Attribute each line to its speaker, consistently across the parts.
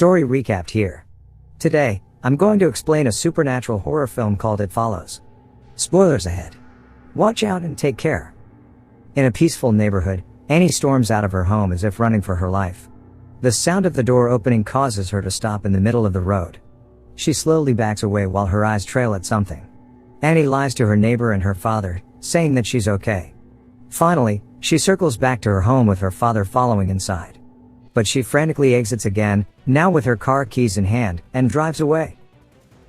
Speaker 1: Story recapped here. Today, I'm going to explain a supernatural horror film called It Follows. Spoilers ahead. Watch out and take care. In a peaceful neighborhood, Annie storms out of her home as if running for her life. The sound of the door opening causes her to stop in the middle of the road. She slowly backs away while her eyes trail at something. Annie lies to her neighbor and her father, saying that she's okay. Finally, she circles back to her home with her father following inside. But she frantically exits again, now with her car keys in hand, and drives away.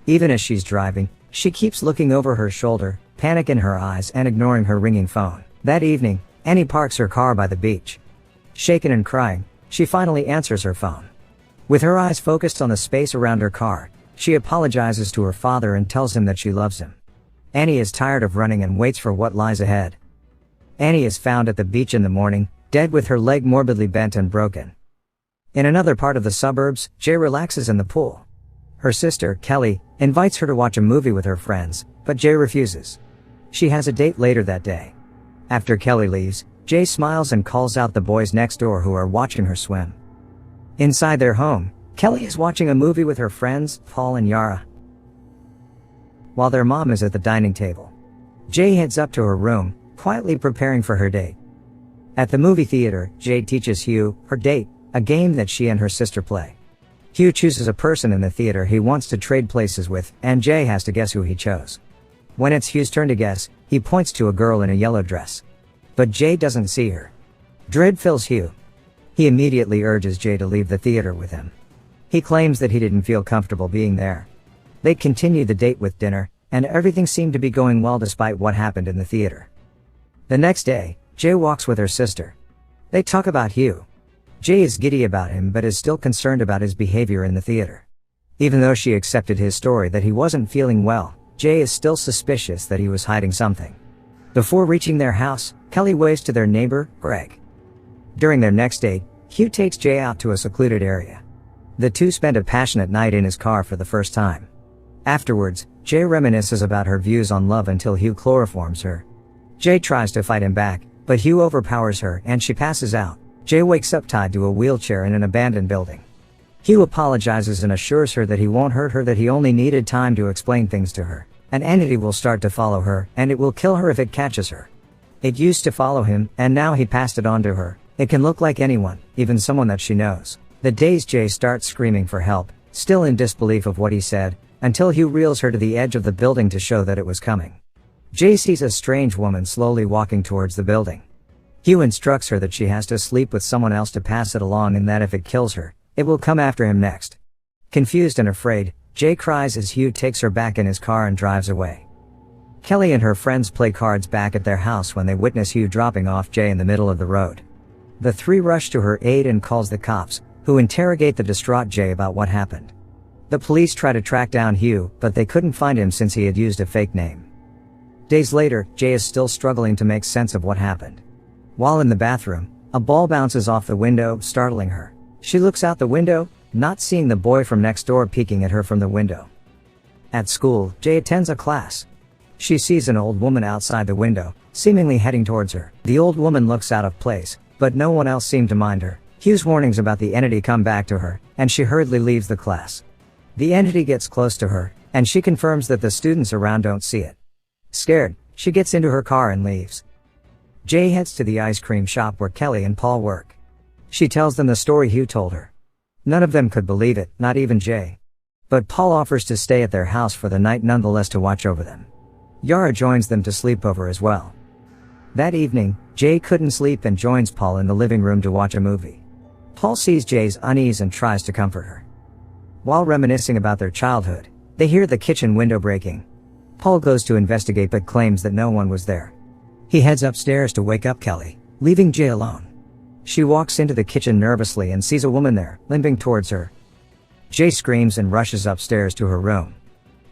Speaker 1: Even as she's driving, she keeps looking over her shoulder, panic in her eyes and ignoring her ringing phone. That evening, Annie parks her car by the beach. Shaken and crying, she finally answers her phone. With her eyes focused on the space around her car, she apologizes to her father and tells him that she loves him. Annie is tired of running and waits for what lies ahead. Annie is found at the beach in the morning, dead with her leg morbidly bent and broken. In another part of the suburbs, Jay relaxes in the pool. Her sister, Kelly, invites her to watch a movie with her friends, but Jay refuses. She has a date later that day. After Kelly leaves, Jay smiles and calls out the boys next door who are watching her swim. Inside their home, Kelly is watching a movie with her friends, Paul and Yara, while their mom is at the dining table. Jay heads up to her room, quietly preparing for her date. At the movie theater, Jay teaches Hugh, her date, a game that she and her sister play. Hugh chooses a person in the theater he wants to trade places with, and Jay has to guess who he chose. When it's Hugh's turn to guess, he points to a girl in a yellow dress. But Jay doesn't see her. Dread fills Hugh. He immediately urges Jay to leave the theater with him. He claims that he didn't feel comfortable being there. They continue the date with dinner, and everything seemed to be going well despite what happened in the theater. The next day, Jay walks with her sister. They talk about Hugh. Jay is giddy about him but is still concerned about his behavior in the theater. Even though she accepted his story that he wasn't feeling well, Jay is still suspicious that he was hiding something. Before reaching their house, Kelly waves to their neighbor, Greg. During their next date, Hugh takes Jay out to a secluded area. The two spend a passionate night in his car for the first time. Afterwards, Jay reminisces about her views on love until Hugh chloroforms her. Jay tries to fight him back, but Hugh overpowers her and she passes out. Jay wakes up tied to a wheelchair in an abandoned building. Hugh apologizes and assures her that he won't hurt her, that he only needed time to explain things to her. An entity will start to follow her, and it will kill her if it catches her. It used to follow him, and now he passed it on to her. It can look like anyone, even someone that she knows. The dazed Jay starts screaming for help, still in disbelief of what he said, until Hugh reels her to the edge of the building to show that it was coming. Jay sees a strange woman slowly walking towards the building. Hugh instructs her that she has to sleep with someone else to pass it along, and that if it kills her, it will come after him next. Confused and afraid, Jay cries as Hugh takes her back in his car and drives away. Kelly and her friends play cards back at their house when they witness Hugh dropping off Jay in the middle of the road. The three rush to her aid and calls the cops, who interrogate the distraught Jay about what happened. The police try to track down Hugh, but they couldn't find him since he had used a fake name. Days later, Jay is still struggling to make sense of what happened. While in the bathroom, a ball bounces off the window, startling her. She looks out the window, not seeing the boy from next door peeking at her from the window. At school, Jay attends a class. She sees an old woman outside the window, seemingly heading towards her. The old woman looks out of place, but no one else seemed to mind her. Hugh's warnings about the entity come back to her, and she hurriedly leaves the class. The entity gets close to her, and she confirms that the students around don't see it. Scared, she gets into her car and leaves. Jay heads to the ice cream shop where Kelly and Paul work. She tells them the story Hugh told her. None of them could believe it, not even Jay. But Paul offers to stay at their house for the night nonetheless to watch over them. Yara joins them to sleep over as well. That evening, Jay couldn't sleep and joins Paul in the living room to watch a movie. Paul sees Jay's unease and tries to comfort her. While reminiscing about their childhood, they hear the kitchen window breaking. Paul goes to investigate but claims that no one was there. He heads upstairs to wake up Kelly, leaving Jay alone. She walks into the kitchen nervously and sees a woman there, limping towards her. Jay screams and rushes upstairs to her room.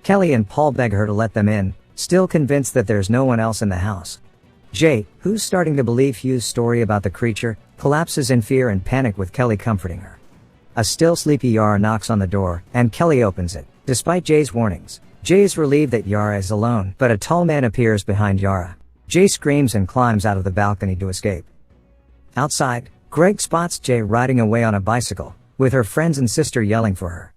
Speaker 1: Kelly and Paul beg her to let them in, still convinced that there's no one else in the house. Jay, who's starting to believe Hugh's story about the creature, collapses in fear and panic with Kelly comforting her. A still sleepy Yara knocks on the door, and Kelly opens it. Despite Jay's warnings, Jay is relieved that Yara is alone, but a tall man appears behind Yara. Jay screams and climbs out of the balcony to escape. Outside, Greg spots Jay riding away on a bicycle, with her friends and sister yelling for her.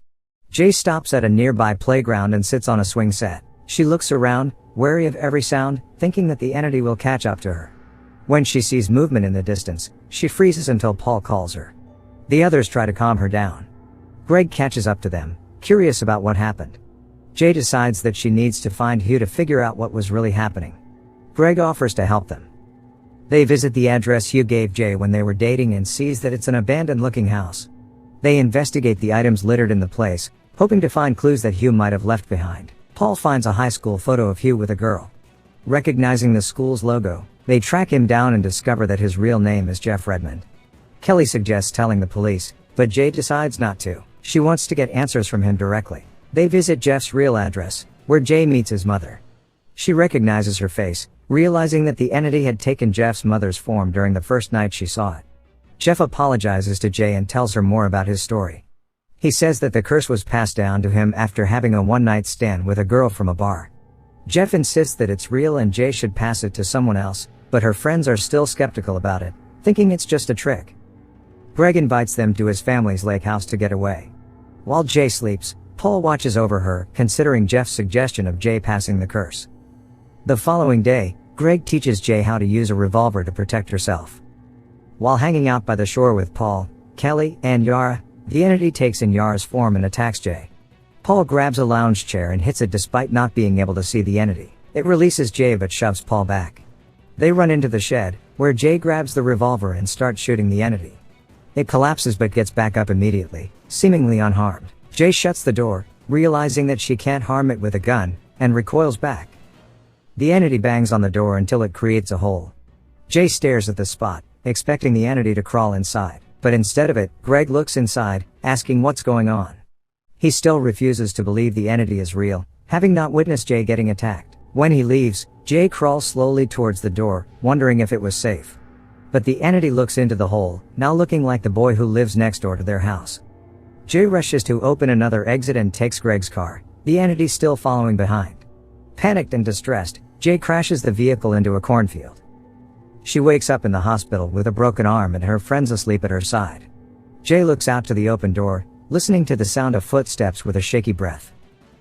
Speaker 1: Jay stops at a nearby playground and sits on a swing set. She looks around, wary of every sound, thinking that the entity will catch up to her. When she sees movement in the distance, she freezes until Paul calls her. The others try to calm her down. Greg catches up to them, curious about what happened. Jay decides that she needs to find Hugh to figure out what was really happening. Greg offers to help them. They visit the address Hugh gave Jay when they were dating and sees that it's an abandoned-looking house. They investigate the items littered in the place, hoping to find clues that Hugh might have left behind. Paul finds a high school photo of Hugh with a girl. Recognizing the school's logo, they track him down and discover that his real name is Jeff Redmond. Kelly suggests telling the police, but Jay decides not to. She wants to get answers from him directly. They visit Jeff's real address, where Jay meets his mother. She recognizes her face, realizing that the entity had taken Jeff's mother's form during the first night she saw it. Jeff apologizes to Jay and tells her more about his story. He says that the curse was passed down to him after having a one-night stand with a girl from a bar. Jeff insists that it's real and Jay should pass it to someone else, but her friends are still skeptical about it, thinking it's just a trick. Greg invites them to his family's lake house to get away. While Jay sleeps, Paul watches over her, considering Jeff's suggestion of Jay passing the curse. The following day, Greg teaches Jay how to use a revolver to protect herself. While hanging out by the shore with Paul, Kelly, and Yara, the entity takes in Yara's form and attacks Jay. Paul grabs a lounge chair and hits it despite not being able to see the entity. It releases Jay but shoves Paul back. They run into the shed, where Jay grabs the revolver and starts shooting the entity. It collapses but gets back up immediately, seemingly unharmed. Jay shuts the door, realizing that she can't harm it with a gun, and recoils back. The entity bangs on the door until it creates a hole. Jay stares at the spot, expecting the entity to crawl inside, but instead of it, Greg looks inside, asking what's going on. He still refuses to believe the entity is real, having not witnessed Jay getting attacked. When he leaves, Jay crawls slowly towards the door, wondering if it was safe. But the entity looks into the hole, now looking like the boy who lives next door to their house. Jay rushes to open another exit and takes Greg's car, the entity still following behind. Panicked and distressed, Jay crashes the vehicle into a cornfield. She wakes up in the hospital with a broken arm and her friends asleep at her side. Jay looks out to the open door, listening to the sound of footsteps with a shaky breath.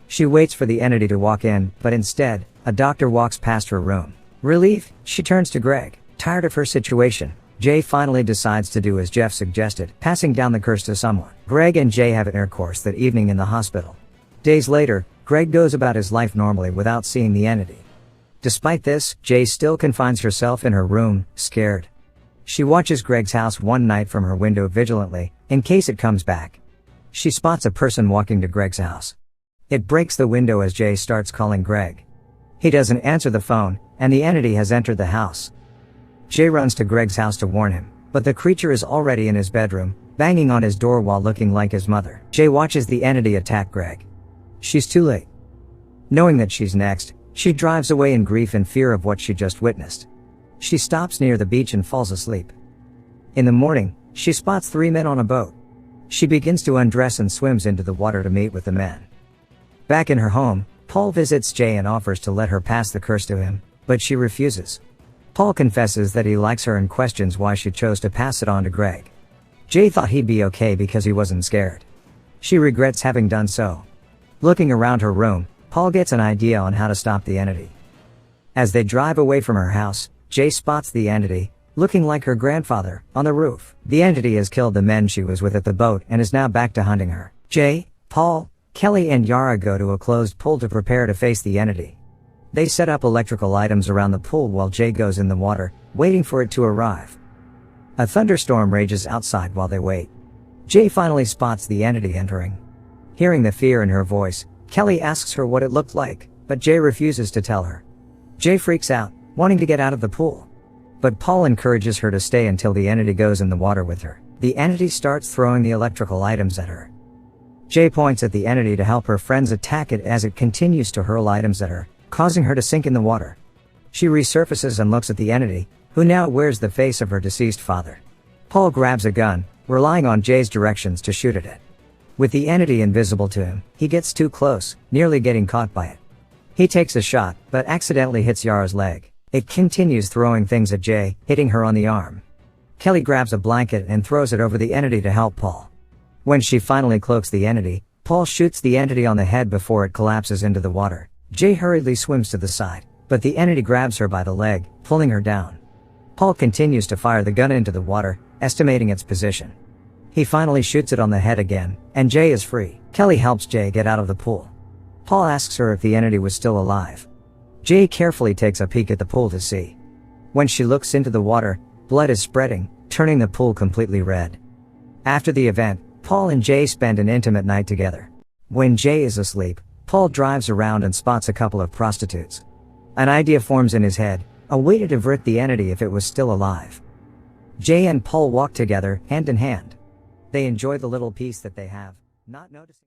Speaker 1: She waits for the entity to walk in, but instead, a doctor walks past her room. Relieved, she turns to Greg. Tired of her situation, Jay finally decides to do as Jeff suggested, passing down the curse to someone. Greg and Jay have intercourse that evening in the hospital. Days later, Greg goes about his life normally without seeing the entity. Despite this, Jay still confines herself in her room, scared. She watches Greg's house one night from her window vigilantly, in case it comes back. She spots a person walking to Greg's house. It breaks the window as Jay starts calling Greg. He doesn't answer the phone, and the entity has entered the house. Jay runs to Greg's house to warn him, but the creature is already in his bedroom, banging on his door while looking like his mother. Jay watches the entity attack Greg. She's too late. Knowing that she's next, she drives away in grief and fear of what she just witnessed. She stops near the beach and falls asleep. In the morning, she spots 3 men on a boat. She begins to undress and swims into the water to meet with the men. Back in her home, Paul visits Jay and offers to let her pass the curse to him, but she refuses. Paul confesses that he likes her and questions why she chose to pass it on to Greg. Jay thought he'd be okay because he wasn't scared. She regrets having done so. Looking around her room, Paul gets an idea on how to stop the entity. As they drive away from her house, Jay spots the entity, looking like her grandfather, on the roof. The entity has killed the men she was with at the boat and is now back to hunting her. Jay, Paul, Kelly and Yara go to a closed pool to prepare to face the entity. They set up electrical items around the pool while Jay goes in the water, waiting for it to arrive. A thunderstorm rages outside while they wait. Jay finally spots the entity entering. Hearing the fear in her voice, Kelly asks her what it looked like, but Jay refuses to tell her. Jay freaks out, wanting to get out of the pool. But Paul encourages her to stay until the entity goes in the water with her. The entity starts throwing the electrical items at her. Jay points at the entity to help her friends attack it as it continues to hurl items at her, causing her to sink in the water. She resurfaces and looks at the entity, who now wears the face of her deceased father. Paul grabs a gun, relying on Jay's directions to shoot at it. With the entity invisible to him, he gets too close, nearly getting caught by it. He takes a shot, but accidentally hits Yara's leg. It continues throwing things at Jay, hitting her on the arm. Kelly grabs a blanket and throws it over the entity to help Paul. When she finally cloaks the entity, Paul shoots the entity on the head before it collapses into the water. Jay hurriedly swims to the side, but the entity grabs her by the leg, pulling her down. Paul continues to fire the gun into the water, estimating its position. He finally shoots it on the head again, and Jay is free. Kelly helps Jay get out of the pool. Paul asks her if the entity was still alive. Jay carefully takes a peek at the pool to see. When she looks into the water, blood is spreading, turning the pool completely red. After the event, Paul and Jay spend an intimate night together. When Jay is asleep, Paul drives around and spots a couple of prostitutes. An idea forms in his head, a way to divert the entity if it was still alive. Jay and Paul walk together, hand in hand. They enjoy the little peace that they have, not noticing